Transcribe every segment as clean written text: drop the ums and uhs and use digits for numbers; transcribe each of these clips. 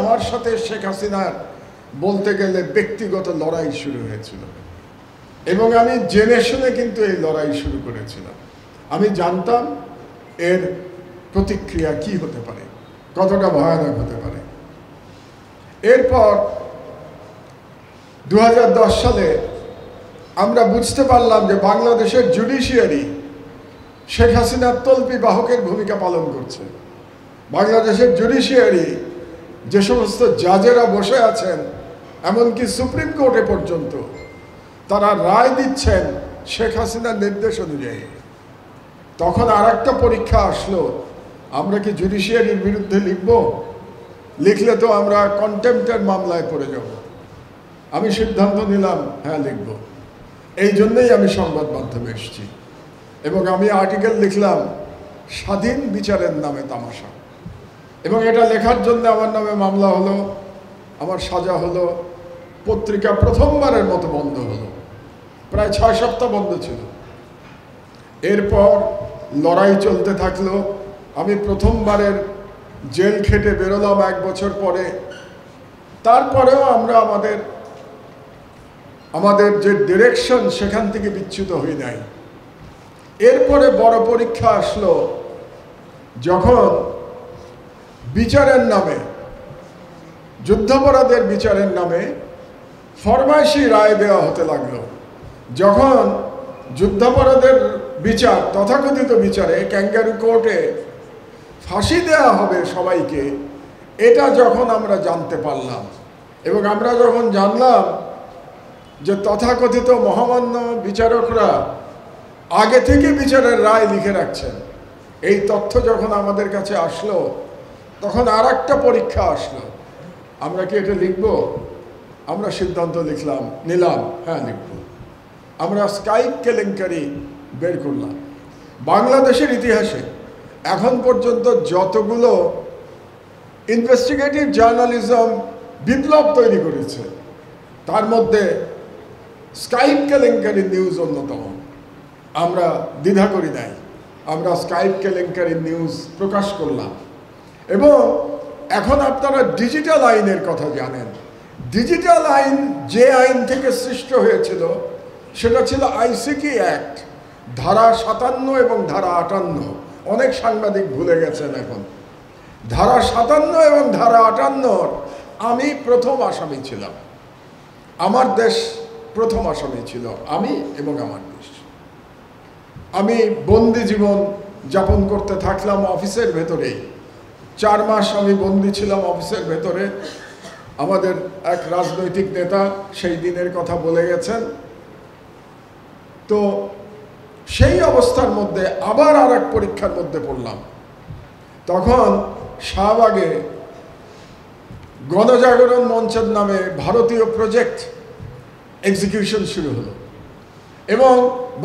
আমার সাথে শেখ হাসিনার বলতে গেলে ব্যক্তিগত লড়াই শুরু হয়েছিল এবং আমি জেনে শুনে কিন্তু এই লড়াই শুরু করেছিলাম। আমি জানতাম এর প্রতিক্রিয়া কি হতে পারে, কতটা ভয়ানক হতে পারে। এরপর 2010 সালে আমরা বুঝতে পারলাম যে বাংলাদেশের জুডিশিয়ারি শেখ হাসিনার তল্পি বাহকের ভূমিকা পালন করছে। বাংলাদেশের জুডিশিয়ারি যে সমস্ত জাজেরা বসে আছেন, এমনকি সুপ্রিম কোর্টে পর্যন্ত, তারা রায় দিচ্ছেন শেখ হাসিনার নির্দেশ অনুযায়ী। তখন আর একটা পরীক্ষা আসলো, আমরা কি জুডিশিয়ারির বিরুদ্ধে লিখব? লিখলে তো আমরা কন্টেম্পটের মামলায় পড়ে যাব। আমি সিদ্ধান্ত নিলাম হ্যাঁ লিখব। এই জন্যই আমি সংবাদ মাধ্যমে এসেছি এবং আমি আর্টিকেল লিখলাম স্বাধীন বিচারের নামে তামাশা। এবং এটা লেখার জন্য আমার নামে মামলা হলো, আমার সাজা হলো, পত্রিকা প্রথমবারের মতো বন্ধ হলো, প্রায় 6 সপ্তাহ বন্ধ ছিল। এরপর লড়াই চলতে থাকলো। আমি প্রথমবারের জেল খেটে বেরোলাম 1 বছর পরে। তারপরেও আমরা আমাদের যে ডিরেকশন সেখান থেকে বিচ্যুত হই নাই। এরপরে বড় পরীক্ষা আসলো যখন বিচারের নামে, যুদ্ধাপরাধের বিচারের নামে ফরমাইশি রায় দেওয়া হতে লাগলো। যখন যুদ্ধাপরাধের বিচার, তথাকথিত বিচারে ক্যাঙ্গারু কোর্টে ফাঁসি দেওয়া হবে সবাইকে, এটা যখন আমরা জানতে পারলাম এবং আমরা যখন জানলাম যে তথাকথিত মহামান্য বিচারকরা আগে থেকে বিচারের রায় লিখে রাখছেন, এই তথ্য যখন আমাদের কাছে আসলো, তখন আর একটা পরীক্ষা আসলো, আমরা কি এটা লিখব? আমরা সিদ্ধান্ত নিলাম হ্যাঁ লিখব। আমরা স্কাইপ কেলেঙ্কারি বের করলাম। বাংলাদেশের ইতিহাসে এখন পর্যন্ত যতগুলো ইনভেস্টিগেটিভ জার্নালিজম বিপ্লব তৈরি করেছে, তার মধ্যে স্কাইপ কেলেঙ্কারি নিউজ অন্যতম। আমরা দ্বিধা করি নাই, আমরা স্কাইপ কেলেঙ্কারি নিউজ প্রকাশ করলাম। এবং এখন আপনারা ডিজিটাল আইনের কথা জানেন। ডিজিটাল আইন যে আইন থেকে সৃষ্ট হয়েছিল সেটা ছিল আইসিটি অ্যাক্ট, ধারা 57 এবং ধারা 58। অনেক সাংবাদিক ভুলে গেছেন এখন। ধারা 57 এবং ধারা 58 আমি প্রথম আসামি ছিলাম। আমার দেশ প্রথম আসামি ছিল, আমি এবং আমার দেশ। আমি বন্দি জীবন যাপন করতে থাকলাম অফিসের ভেতরেই। 4 মাস আমি বন্দি ছিলাম অফিসের ভেতরে। আমাদের এক রাজনৈতিক নেতা সেই দিনের কথা বলে গেছেন। তো সেই অবস্থার মধ্যে আবার আর এক পরীক্ষার মধ্যে পড়লাম। তখন শাহবাগে গণজাগরণ মঞ্চের নামে ভারতীয় প্রজেক্ট এক্সিকিউশন শুরু হলো এবং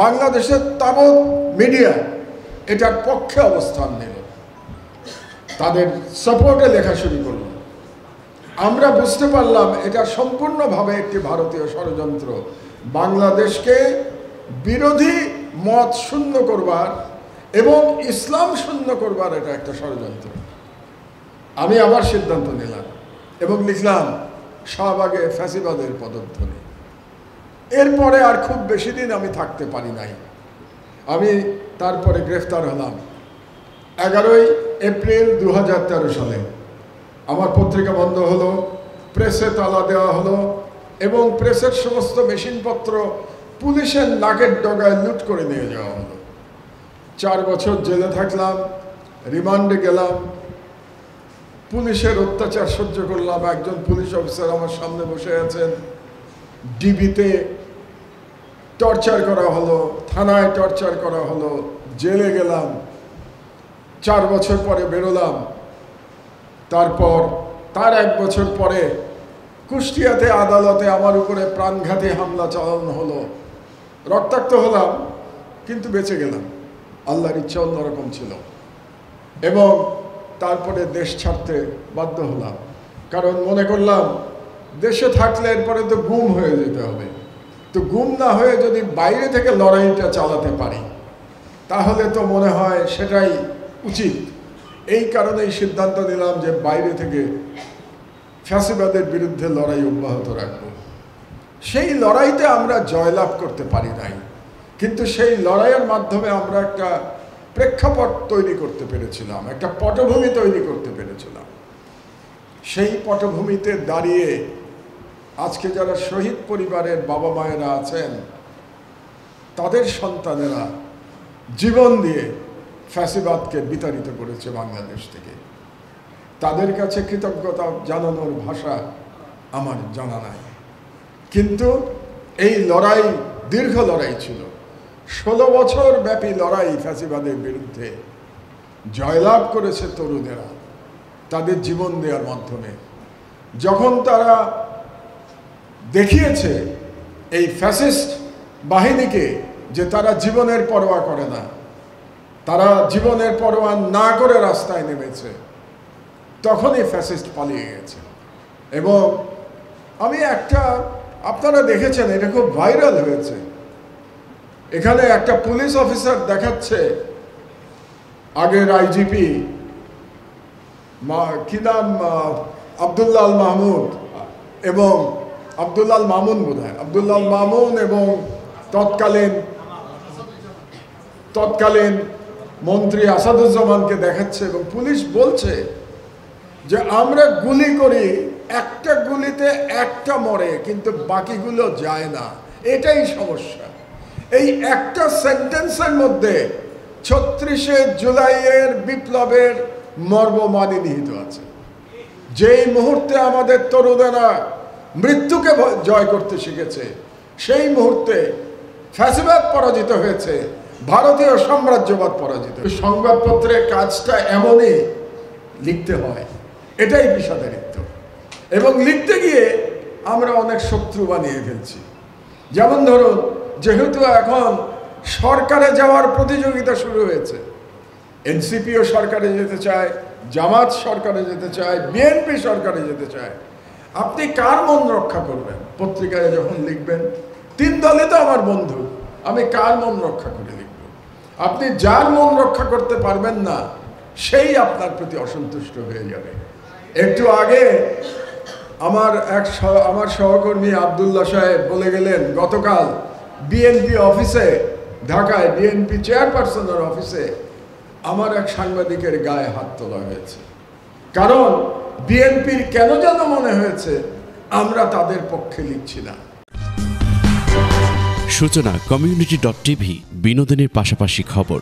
বাংলাদেশের তাবৎ মিডিয়া এটার পক্ষে অবস্থান নিল, তাদের সাপোর্টে লেখা শুরু করল। আমরা বুঝতে পারলাম এটা সম্পূর্ণভাবে একটি ভারতীয় ষড়যন্ত্র, বাংলাদেশকে বিরোধী মত শূন্য করবার এবং ইসলাম শূন্য করবার এটা একটা ষড়যন্ত্র। আমি আবার সিদ্ধান্ত নিলাম এবং লিখলাম শাহবাগে ফ্যাসিবাদের পদধ্বনি। এরপরে আর খুব বেশি দিন আমি থাকতে পারি নাই। আমি তারপরে গ্রেফতার হলাম 11ই এপ্রিল 2013 সালে। আমার পত্রিকা বন্ধ হলো, প্রেসে তালা দেওয়া হলো এবং প্রেসের সমস্ত মেশিনপত্র পুলিশের নাকের ডগায় লুট করে নিয়ে যাওয়া হলো। 4 বছর জেলে থাকলাম, রিমান্ডে গেলাম, পুলিশের অত্যাচার সহ্য করলাম। একজন পুলিশ অফিসার আমার সামনে বসে আছেন, ডিবিতে টর্চার করা হলো, থানায় টর্চার করা হলো, জেলে গেলাম। 4 বছর পরে বেরোলাম। তারপর তার 1 বছর পরে কুষ্টিয়াতে আদালতে আমার উপরে প্রাণঘাতী হামলা চালানো হলো। রক্তাক্ত হলাম কিন্তু বেঁচে গেলাম, আল্লাহর ইচ্ছা অন্যরকম ছিল। এবং তারপরে দেশ ছাড়তে বাধ্য হলাম, কারণ মনে করলাম দেশে থাকলে এরপরে তো গুম হয়ে যেতে হবে। তো গুম না হয়ে যদি বাইরে থেকে লড়াইটা চালাতে পারি তাহলে তো মনে হয় সেটাই উচিত। এই কারণেই সিদ্ধান্ত নিলাম যে বাইরে থেকে ফ্যাসিবাদের বিরুদ্ধে লড়াই অব্যাহত রাখব। সেই লড়াইতে আমরা জয়লাভ করতে পারি নাই, কিন্তু সেই লড়াইয়ের মাধ্যমে আমরা একটা প্রেক্ষাপট তৈরি করতে পেরেছিলাম, একটা পটভূমি তৈরি করতে পেরেছিলাম। সেই পটভূমিতে দাঁড়িয়ে আজকে যারা শহীদ পরিবারের বাবা মায়েরা আছেন, তাদের সন্তানেরা জীবন দিয়ে ফ্যাসিবাদকে বিতাড়িত করেছে বাংলাদেশ থেকে। তাদের কাছে কৃতজ্ঞতা জানানোর ভাষা আমার জানা নাই। কিন্তু এই লড়াই দীর্ঘ লড়াই ছিল, 16 বছর ব্যাপী লড়াই ফ্যাসিবাদের বিরুদ্ধে। জয়লাভ করেছে তরুণেরা তাদের জীবন দেওয়ার মাধ্যমে। যখন তারা দেখিয়েছে এই ফ্যাসিস্ট বাহিনীকে যে তারা জীবনের পরোয়া করে না, তারা জীবনের পরোয়া না করে রাস্তায় নেমেছে, তখনই ফ্যাসিস্ট পালিয়ে গেছে। এবং আমি আপনারা দেখেছেন, এটা খুব ভাইরাল হয়েছে। এখানে একটা পুলিশ অফিসার দেখাচ্ছে, আগের আইজিপি কি নাম, আব্দুল্লাল মাহমুদ এবং আব্দুল্লাল মামুন, বোধহয় আব্দুল্লাল মামুন, এবং তৎকালীন মন্ত্রী আসাদুজ্জামানকে দেখাচ্ছে। এবং পুলিশ বলছে যে আমরা গুলি করি, একটা গুলিতে একটা মরে, কিন্তু বাকিগুলো যায় না। এটাই সমস্যা। এই একটা সেন্টেন্সের মধ্যে 36শে জুলাইয়ের বিপ্লবের মর্মমানি নিহিত আছে। যেই মুহূর্তে আমাদের তরুণেরা মৃত্যুকে জয় করতে শিখেছে, সেই মুহূর্তে ফ্যাসিবাদ পরাজিত হয়েছে, ভারতীয় সাম্রাজ্যবাদ পরাজিত। সংবাদপত্রের কাজটা এমনই, লিখতে হয়, এটাই পেশাদারিত্ব। এবং লিখতে গিয়ে আমরা অনেক শত্রু বানিয়ে ফেলছি। যেমন ধরুন, যেহেতু এখন সরকারে যাওয়ার প্রতিযোগিতা শুরু হয়েছে, এনসিপিও সরকারে যেতে চায়, জামাত সরকারে যেতে চায়, বিএনপি সরকারে যেতে চায়। আপনি কার মন রক্ষা করবেন? পত্রিকায় যখন লিখবেন, 3 দলই তো আমার বন্ধু, আমি কার মন রক্ষা করে লিখব? আপনি যার মন রক্ষা করতে পারবেন না, সেই আপনার প্রতি অসন্তুষ্ট হয়ে যাবে। একটু আগে আমার সহকর্মী আব্দুল্লাহ সাহেব বলে গেলেন, গতকাল বিএনপি অফিসে, ঢাকায় বিএনপি চেয়ারপারসনের অফিসে আমার এক সাংবাদিকের গায়ে হাত তোলা হয়েছে। কারণ বিএনপির কেন যেন মনে হয়েছে আমরা তাদের পক্ষে লিখছি না। সূচনা community.tv, বিনোদনের পাশাপাশি খবর।